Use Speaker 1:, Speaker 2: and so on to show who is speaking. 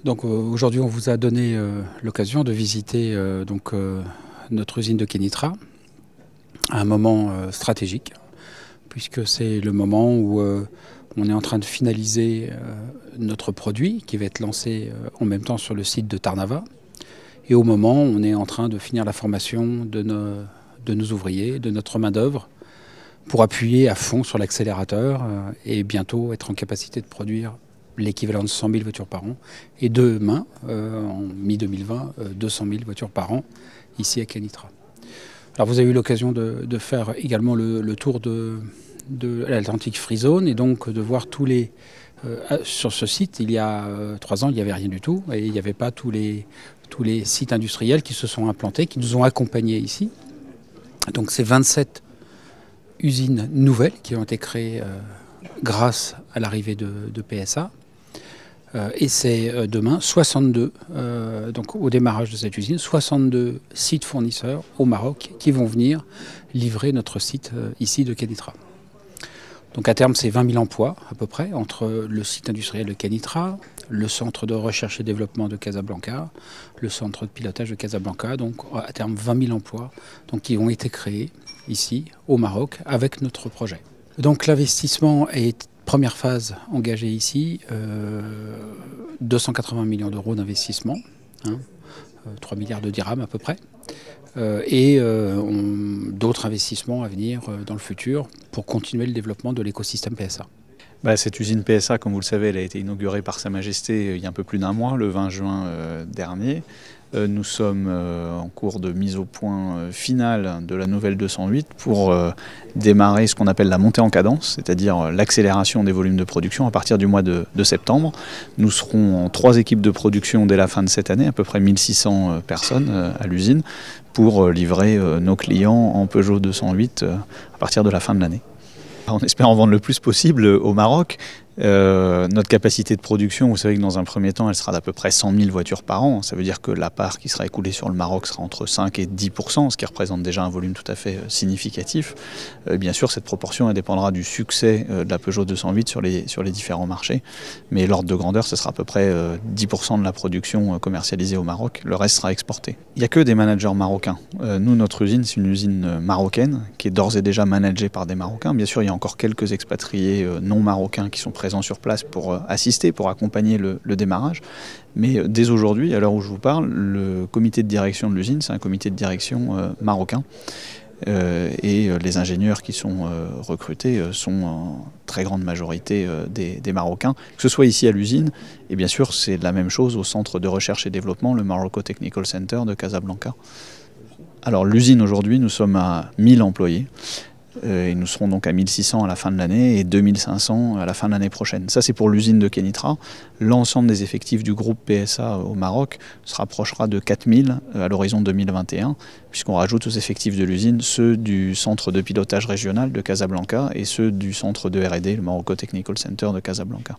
Speaker 1: Donc aujourd'hui, on vous a donné l'occasion de visiter notre usine de Kenitra à un moment stratégique, puisque c'est le moment où on est en train de finaliser notre produit qui va être lancé en même temps sur le site de Tarnava, et au moment où on est en train de finir la formation de nos ouvriers, de notre main-d'œuvre, pour appuyer à fond sur l'accélérateur et bientôt être en capacité de produire l'équivalent de 100 000 voitures par an, et demain, en mi-2020, 200 000 voitures par an, ici à Kenitra. Alors vous avez eu l'occasion de faire également le tour de l'Atlantic Free Zone, et donc de voir tous les... sur ce site, il y a 3 ans, il n'y avait rien du tout, et il n'y avait pas tous les sites industriels qui se sont implantés, qui nous ont accompagnés ici. Donc c'est 27 usines nouvelles qui ont été créées grâce à l'arrivée de PSA. Et c'est demain 62, donc au démarrage de cette usine, 62 sites fournisseurs au Maroc qui vont venir livrer notre site ici de Kenitra. Donc à terme, c'est 20 000 emplois à peu près entre le site industriel de Kenitra, le centre de recherche et développement de Casablanca, le centre de pilotage de Casablanca. Donc à terme, 20 000 emplois qui ont été créés ici au Maroc avec notre projet. Donc l'investissement est première phase engagée ici, 280 millions d'euros d'investissement, 3 milliards de dirhams à peu près, et d'autres investissements à venir dans le futur pour continuer le développement de l'écosystème PSA.
Speaker 2: Cette usine PSA, comme vous le savez, elle a été inaugurée par Sa Majesté il y a un peu plus d'un mois, le 20 juin dernier. Nous sommes en cours de mise au point finale de la nouvelle 208 pour démarrer ce qu'on appelle la montée en cadence, c'est-à-dire l'accélération des volumes de production à partir du mois de septembre. Nous serons en 3 équipes de production dès la fin de cette année, à peu près 1600 personnes à l'usine, pour livrer nos clients en Peugeot 208 à partir de la fin de l'année. On espère en vendre le plus possible au Maroc. Notre capacité de production, vous savez que dans un premier temps, elle sera d'à peu près 100 000 voitures par an. Ça veut dire que la part qui sera écoulée sur le Maroc sera entre 5 et 10%, ce qui représente déjà un volume tout à fait significatif. Bien sûr, cette proportion elle dépendra du succès de la Peugeot 208 sur les différents marchés. Mais l'ordre de grandeur, ce sera à peu près 10% de la production commercialisée au Maroc. Le reste sera exporté. Il n'y a que des managers marocains. Nous, notre usine, c'est une usine marocaine qui est d'ores et déjà managée par des Marocains. Bien sûr, il y a encore quelques expatriés non marocains qui sont présents sur place pour assister, pour accompagner le démarrage. Mais dès aujourd'hui, à l'heure où je vous parle, le comité de direction de l'usine, c'est un comité de direction marocain. Et les ingénieurs qui sont recrutés sont en très grande majorité des Marocains, que ce soit ici à l'usine, et bien sûr c'est la même chose au centre de recherche et développement, le Morocco Technical Center de Casablanca. Alors l'usine aujourd'hui, nous sommes à 1000 employés. Et nous serons donc à 1600 à la fin de l'année et 2500 à la fin de l'année prochaine. Ça, c'est pour l'usine de Kenitra. L'ensemble des effectifs du groupe PSA au Maroc se rapprochera de 4000 à l'horizon 2021, puisqu'on rajoute aux effectifs de l'usine ceux du centre de pilotage régional de Casablanca et ceux du centre de R&D, le Morocco Technical Center de Casablanca.